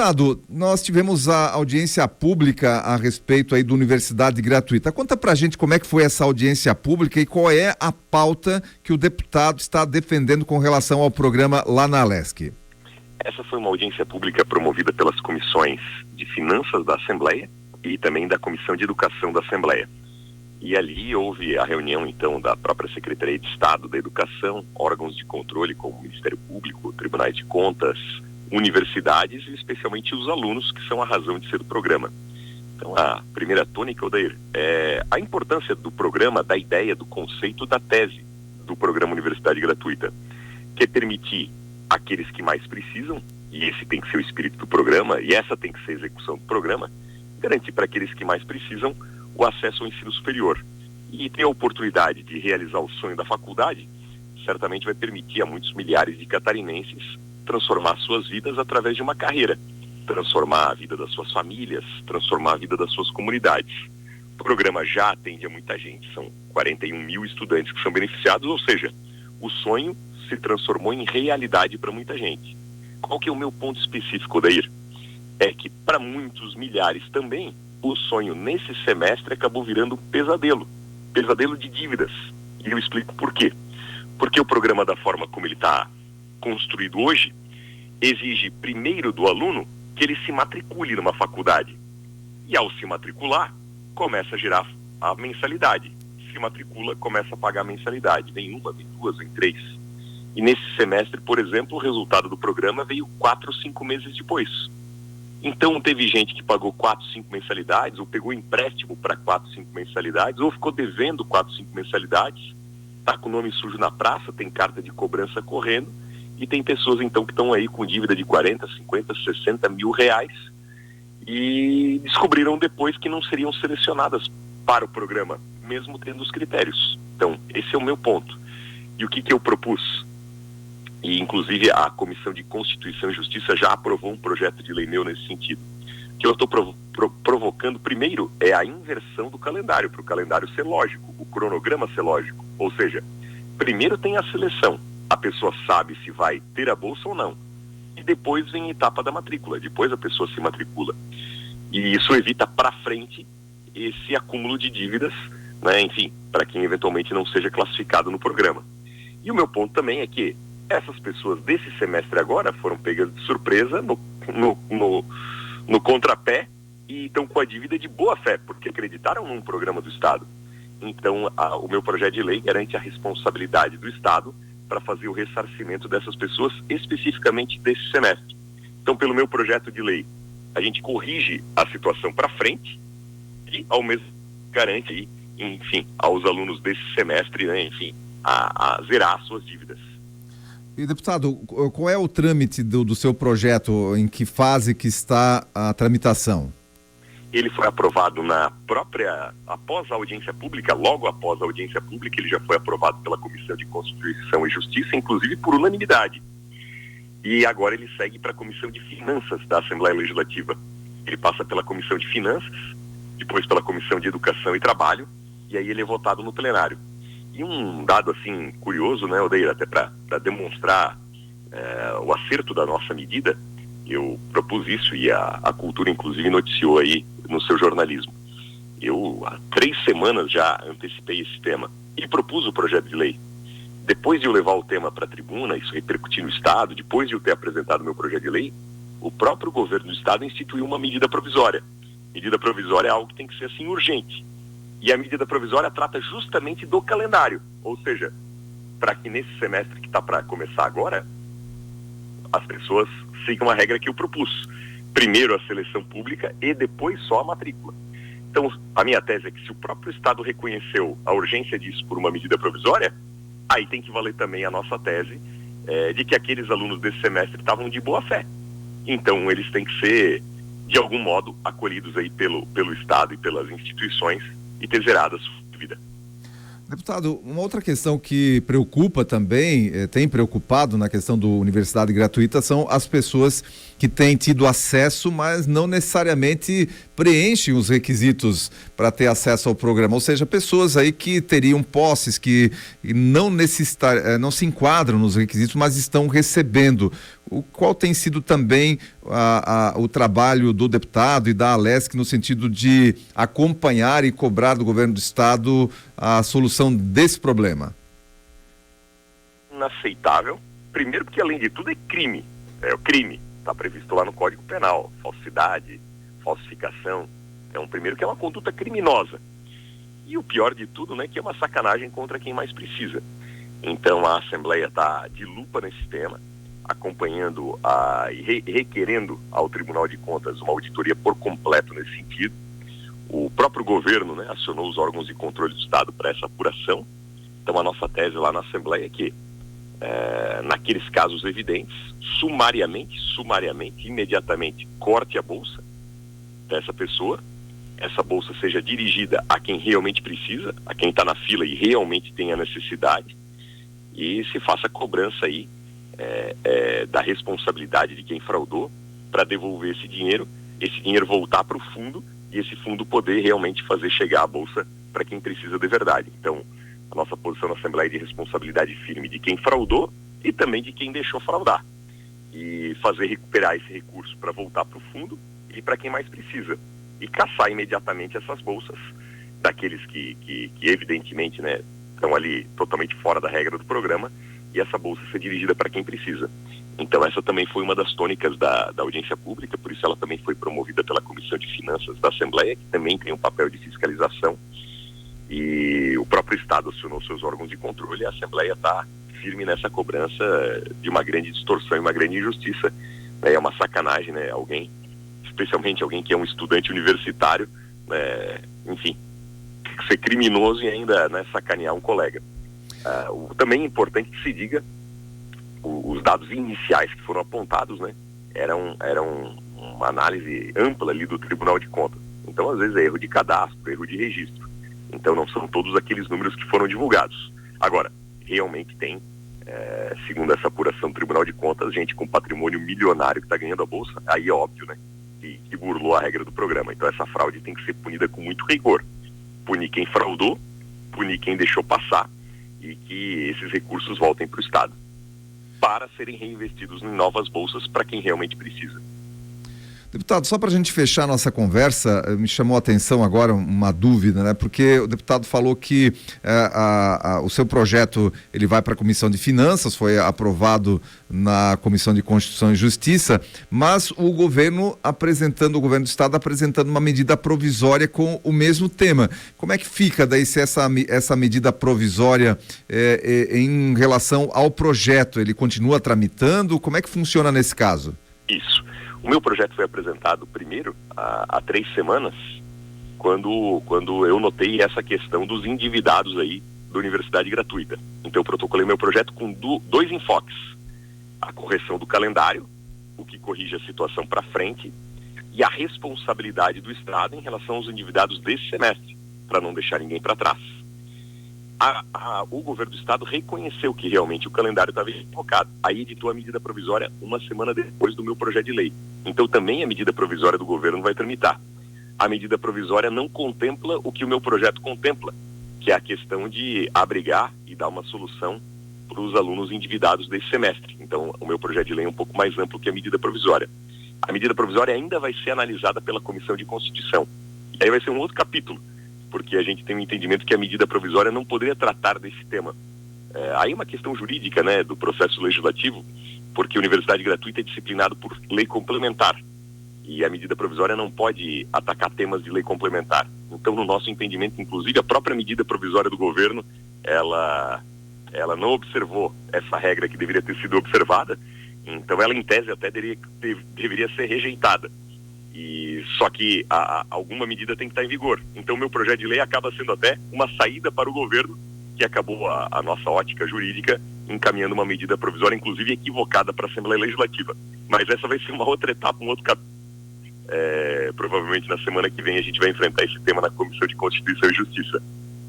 Deputado, nós tivemos a audiência pública a respeito aí do Universidade Gratuita. Conta pra gente como é que foi essa audiência pública e qual é a pauta que o deputado está defendendo com relação ao programa lá na Alesc. Essa foi uma audiência pública promovida pelas comissões de Finanças da Assembleia e também da Comissão de Educação da Assembleia. E ali houve a reunião, então, da própria Secretaria de Estado da Educação, órgãos de controle como o Ministério Público, Tribunais de Contas, universidades e especialmente os alunos, que são a razão de ser do programa. Então, a primeira tônica, Odair, é a importância do programa, da ideia, do conceito, da tese do programa Universidade Gratuita, que é permitir àqueles que mais precisam, e esse tem que ser o espírito do programa, e essa tem que ser a execução do programa, garantir para aqueles que mais precisam o acesso ao ensino superior. E ter a oportunidade de realizar o sonho da faculdade, certamente vai permitir a muitos milhares de catarinenses transformar suas vidas através de uma carreira, transformar a vida das suas famílias, transformar a vida das suas comunidades. O programa já atende a muita gente, são 41 mil estudantes que são beneficiados, ou seja, o sonho se transformou em realidade para muita gente. Qual que é o meu ponto específico, Odair? É que para muitos milhares também, o sonho nesse semestre acabou virando um pesadelo de dívidas. E eu explico por quê. Porque o programa, da forma como ele está construído hoje, exige primeiro do aluno que ele se matricule numa faculdade. E ao se matricular, começa a gerar a mensalidade. Se matricula, começa a pagar a mensalidade. Vem uma, vem duas, vem três. E nesse semestre, por exemplo, o resultado do programa veio 4 ou 5 meses depois. Então teve gente que pagou 4, 5 mensalidades, ou pegou empréstimo para 4, 5 mensalidades, ou ficou devendo 4, 5 mensalidades, está com o nome sujo na praça, tem carta de cobrança correndo, e tem pessoas então que estão aí com dívida de 40, 50, 60 mil reais e descobriram depois que não seriam selecionadas para o programa, mesmo tendo os critérios. Então, esse é o meu ponto. E o que eu propus? E inclusive a Comissão de Constituição e Justiça já aprovou um projeto de lei meu nesse sentido. O que eu estou provocando primeiro é a inversão do calendário, para o calendário ser lógico, o cronograma ser lógico. Ou seja, primeiro tem a seleção, a pessoa sabe se vai ter a bolsa ou não. E depois vem a etapa da matrícula, depois a pessoa se matricula. E isso evita para frente esse acúmulo de dívidas, né? Enfim, para quem eventualmente não seja classificado no programa. E o meu ponto também é que essas pessoas desse semestre agora foram pegas de surpresa no contrapé e estão com a dívida de boa fé, porque acreditaram num programa do Estado. Então, o meu projeto de lei garante a responsabilidade do Estado para fazer o ressarcimento dessas pessoas, especificamente desse semestre. Então, pelo meu projeto de lei, a gente corrige a situação para frente e, ao mesmo tempo, garante aí, enfim, aos alunos desse semestre, né, enfim, a zerar as suas dívidas. E, deputado, qual é o trâmite do seu projeto? Em que fase que está a tramitação? Ele foi aprovado após a audiência pública, logo após a audiência pública, ele já foi aprovado pela Comissão de Constituição e Justiça, inclusive por unanimidade. E agora ele segue para a Comissão de Finanças da Assembleia Legislativa. Ele passa pela Comissão de Finanças, depois pela Comissão de Educação e Trabalho, e aí ele é votado no plenário. E um dado assim curioso, né, Odair, até para demonstrar o acerto da nossa medida, eu propus isso e a Cultura inclusive noticiou aí no seu jornalismo. Eu há 3 semanas já antecipei esse tema e propus o projeto de lei. Depois de eu levar o tema para a tribuna, isso repercutir no Estado, depois de eu ter apresentado meu projeto de lei, o próprio governo do Estado instituiu uma medida provisória. Medida provisória é algo que tem que ser assim urgente. E a medida provisória trata justamente do calendário, ou seja, para que nesse semestre que está para começar agora, as pessoas sigam a regra que eu propus. Primeiro a seleção pública e depois só a matrícula. Então, a minha tese é que se o próprio Estado reconheceu a urgência disso por uma medida provisória, aí tem que valer também a nossa tese de que aqueles alunos desse semestre estavam de boa fé. Então, eles têm que ser, de algum modo, acolhidos aí pelo Estado e pelas instituições e ter zerado a sua dívida. Deputado, uma outra questão que preocupa também, tem preocupado na questão do Universidade Gratuita, são as pessoas que têm tido acesso, mas não necessariamente preenchem os requisitos para ter acesso ao programa, ou seja, pessoas aí que teriam posses, que não se enquadram nos requisitos, mas estão recebendo. Qual tem sido também o trabalho do deputado e da Alesc no sentido de acompanhar e cobrar do governo do estado a solução desse problema? Inaceitável. Primeiro porque, além de tudo, é crime. É o crime. Está previsto lá no Código Penal. Falsidade, falsificação. Então, primeiro que é uma conduta criminosa. E o pior de tudo, né, que é uma sacanagem contra quem mais precisa. Então, a Assembleia está de lupa nesse tema, acompanhando e requerendo ao Tribunal de Contas uma auditoria por completo nesse sentido. O próprio governo, né, acionou os órgãos de controle do Estado para essa apuração. Então, a nossa tese lá na Assembleia é que, naqueles casos evidentes, sumariamente, imediatamente, corte a bolsa dessa pessoa, essa bolsa seja dirigida a quem realmente precisa, a quem está na fila e realmente tem a necessidade, e se faça cobrança aí da responsabilidade de quem fraudou para devolver esse dinheiro voltar para o fundo e esse fundo poder realmente fazer chegar a bolsa para quem precisa de verdade. Então, a nossa posição na Assembleia é de responsabilidade firme de quem fraudou e também de quem deixou fraudar. E fazer recuperar esse recurso para voltar para o fundo e para quem mais precisa. E caçar imediatamente essas bolsas daqueles que evidentemente, né, estão ali totalmente fora da regra do programa, e essa bolsa ser dirigida para quem precisa. Então essa também foi uma das tônicas da audiência pública, por isso ela também foi promovida pela Comissão de Finanças da Assembleia, que também tem um papel de fiscalização, e o próprio Estado acionou seus órgãos de controle, e a Assembleia está firme nessa cobrança de uma grande distorção e uma grande injustiça. É uma sacanagem, né? Especialmente alguém que é um estudante universitário, enfim, ser criminoso e ainda, né, sacanear um colega. Também é importante que se diga, os dados iniciais que foram apontados, né, eram uma análise ampla ali do Tribunal de Contas. Então, às vezes, é erro de cadastro, erro de registro. Então, não são todos aqueles números que foram divulgados. Agora, realmente tem, segundo essa apuração do Tribunal de Contas, gente com patrimônio milionário que está ganhando a bolsa. Aí é óbvio, né, que burlou a regra do programa. Então, essa fraude tem que ser punida com muito rigor. Punir quem fraudou, punir quem deixou passar, e que esses recursos voltem para o Estado para serem reinvestidos em novas bolsas para quem realmente precisa. Deputado, só para a gente fechar nossa conversa, me chamou a atenção agora uma dúvida, né? Porque o deputado falou que o seu projeto ele vai para a Comissão de Finanças, foi aprovado na Comissão de Constituição e Justiça, mas o governo do Estado apresentando uma medida provisória com o mesmo tema. Como é que fica daí se essa medida provisória em relação ao projeto? Ele continua tramitando? Como é que funciona nesse caso? Isso. O meu projeto foi apresentado primeiro há 3 semanas, quando eu notei essa questão dos endividados aí da universidade gratuita. Então eu protocolei meu projeto com 2 enfoques: a correção do calendário, o que corrige a situação para frente, e a responsabilidade do Estado em relação aos endividados desse semestre, para não deixar ninguém para trás. O governo do Estado reconheceu que realmente o calendário estava equivocado. Aí editou a medida provisória 1 semana depois do meu projeto de lei. Então também a medida provisória do governo vai tramitar. A medida provisória não contempla o que o meu projeto contempla, que é a questão de abrigar e dar uma solução para os alunos endividados desse semestre. Então o meu projeto de lei é um pouco mais amplo que a medida provisória. A medida provisória ainda vai ser analisada pela Comissão de Constituição. E aí vai ser um outro capítulo, porque a gente tem um entendimento que a medida provisória não poderia tratar desse tema. Aí é uma questão jurídica, né, do processo legislativo, porque a universidade gratuita é disciplinado por lei complementar, e a medida provisória não pode atacar temas de lei complementar. Então, no nosso entendimento, inclusive, a própria medida provisória do governo, ela não observou essa regra que deveria ter sido observada, então ela, em tese, até deveria ser rejeitada. Só que alguma medida tem que estar em vigor. Então, meu projeto de lei acaba sendo até uma saída para o governo, que acabou a nossa ótica jurídica encaminhando uma medida provisória, inclusive equivocada, para a Assembleia Legislativa. Mas essa vai ser uma outra etapa, um outro capítulo. Provavelmente na semana que vem a gente vai enfrentar esse tema na Comissão de Constituição e Justiça.